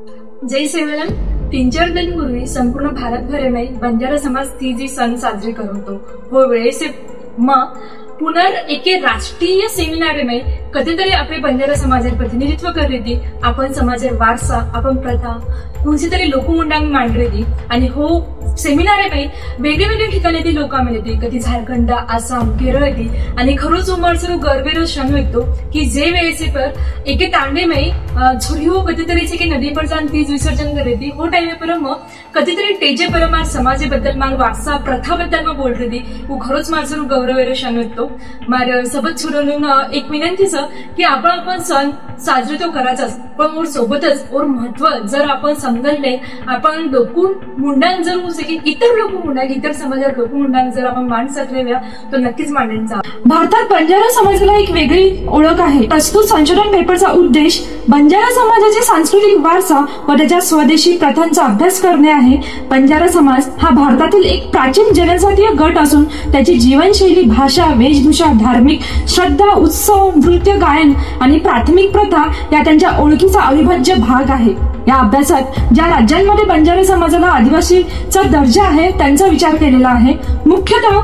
जय सेवालाल. 3-4 दिनपूर्वी संपूर्ण भारतभर बंजारा समाज तीज सण साजरे करतो. वो वेळेस मग पुनर एके राष्ट्रीय सेमिनार में कधीतरी आपले बंजारा समाजाचे प्रतिनिधित्व करते. आपण समाजाचे वारसा, आपण प्रथा कोणती तरी लोकमुंडांग मांडरेती आणि हो सेमिनार आहे वेगवेगळ्या ठिकाणी लोक मिळते. कधी झारखंड, आसाम, केरळ येते आणि खरोच उमरसरू गर्वेरो क्षण व्यक्तो की जे वेळेचे पर एके तांडे में झुरियो कधीतरीचे की नदी पर जाऊन तीज विसर्जन करते. हो टाइम पर मग कधीतरी टेजे पर मार समाजाबद्दल मार वारसा प्रथाबद्दल मग बोलते. वो खरोच मारसरू गौरवेरो क्षण व्यक्तो. मार सबत सुरून एक विनंतीच की आपण सण साजरे तो करायचाच, पण ओर सोबतच ओर महत्व जर आपण समजले, आपण लोकून मुंडांग जर की इतर लोकमुंडांग, इतर समाजात लोकमुंडांग जर आपण मांड सकलेल्या तर नक्कीच मांडायचा. भारतात बंजारा समाजाला एक वेगळी ओळख आहे. प्रस्तुत संशोधन पेपरचा उद्देश बंजारा समाजाचे सांस्कृतिक वारसा व त्याच्या स्वदेशी प्रथांचा अभ्यास करणे आहे. बंजारा समाज हा भारतातील एक प्राचीन जनजातीय गट असून त्याची जीवनशैली, भाषा, वेशभूषा, धार्मिक श्रद्धा, उत्सव, नृत्य, गायन आणि प्राथमिक प्रथा या त्यांच्या ओळखीचा अविभाज्य भाग आहे. या अभ्यासात ज्या राज्यांमध्ये बंजारा समाजाला आदिवासीचा दर्जा आहे त्यांचा विचार केलेला आहे. मुख्यतः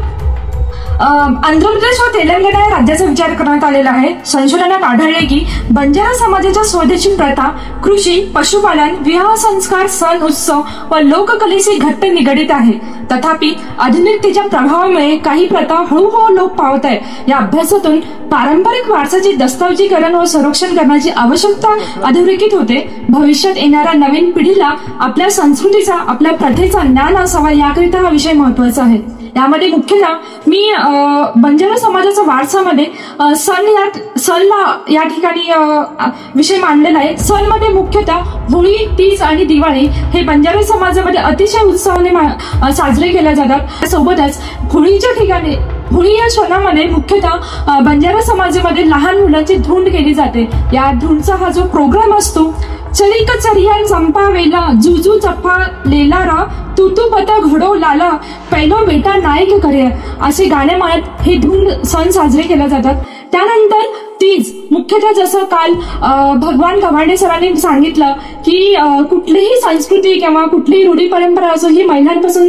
आंध्र प्रदेश व तेलंगणा या राज्याचा विचार करण्यात आलेला आहे. संशोधनात आढळले की बंजारा समाजाच्या स्वदेशी प्रथा कृषी, पशुपालन, विवाह संस्कार, सण, उत्सव व लोककलेशी घट्ट निगडीत आहे. तथापि आधुनिकतेच्या प्रभावामुळे काही प्रथा हळूहळू लोप पावत आहे. या अभ्यासातून पारंपरिक वारसाचे दस्तऐवजीकरण व संरक्षण करण्याची आवश्यकता अधोरेखित होते. भविष्यात येणाऱ्या नवीन पिढीला आपल्या संस्कृतीचा, आपल्या प्रथेचा ज्ञान असावा याकरिता हा विषय महत्वाचा आहे. यामध्ये मुख्यतः मी बंजारा समाजाच्या वारसामध्ये सणला या ठिकाणी विषय मांडलेला आहे. सण मध्ये मुख्यतः होळी, तीज आणि दिवाळी हे बंजारा समाजामध्ये अतिशय उत्साहाने साजरे केले जातात. सोबतच होळीच्या ठिकाणी होळी या सणामध्ये मुख्यतः बंजारा समाजामध्ये लहान मुलांची धुंड केली जाते. या धुंडचा हा जो प्रोग्राम असतो, चरिक चरियान संपावेला जुजू चप्पा लेलारा तुतू पता घडो लाला पहिलो बेटा नायक करे असे गाणे म्हणत हे धुंड सण साजरे केले जातात. त्यानंतर तीज मुख्यतः जसं काल भगवान कवाडे सरांनी सांगितलं की कुठलीही संस्कृती किंवा कुठलीही रूढी परंपरा असो ही महिलांपासून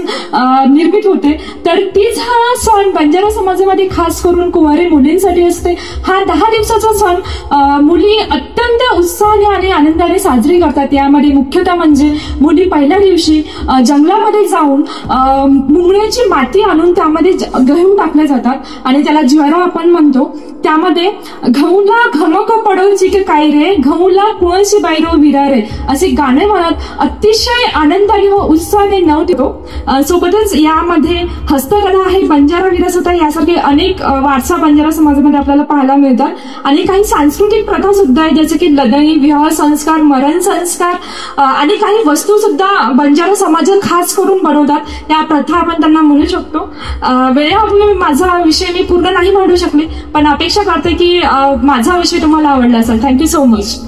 निर्मित होते. तर तीज हा सण बंजारा समाजामध्ये खास करून कुंवारी मुलींसाठी असते. हा 10 दिवसाचा सण मुली अत्यंत उत्साहाने आणि आनंदाने साजरी करतात. यामध्ये मुख्यतः म्हणजे मुली पहिल्या दिवशी जंगलामध्ये जाऊन मुंगळ्याची माती आणून त्यामध्ये गहू टाकले जातात आणि त्याला ज्वारा आपण म्हणतो. त्यामध्ये गहूला घमक पडोची की काय रे, गहूला कुळशी बायरो विरा रे असे गाणे म्हणत अतिशय आनंदाने व उत्साहाने नव देतो. सोबतच यामध्ये हस्तकला आहे, बंजारा विरासत आहे, यासारखे अनेक वारसा बंजारा समाजामध्ये आपल्याला पाहायला मिळतात. आणि काही सांस्कृतिक प्रथा सुद्धा आहेत जसे की लदई, विवाह संस्कार, मरण संस्कार आणि काही वस्तू सुद्धा बंजारा समाज खास करून बनवतात. या प्रथा आपण त्यांना म्हणू शकतो. वेळेअभावी माझा विषय मी पूर्ण नाही मांडू शकले, पण अपेक्षा करते की माझा विषय तुम्हाला आवडला असेल. Thank you so much.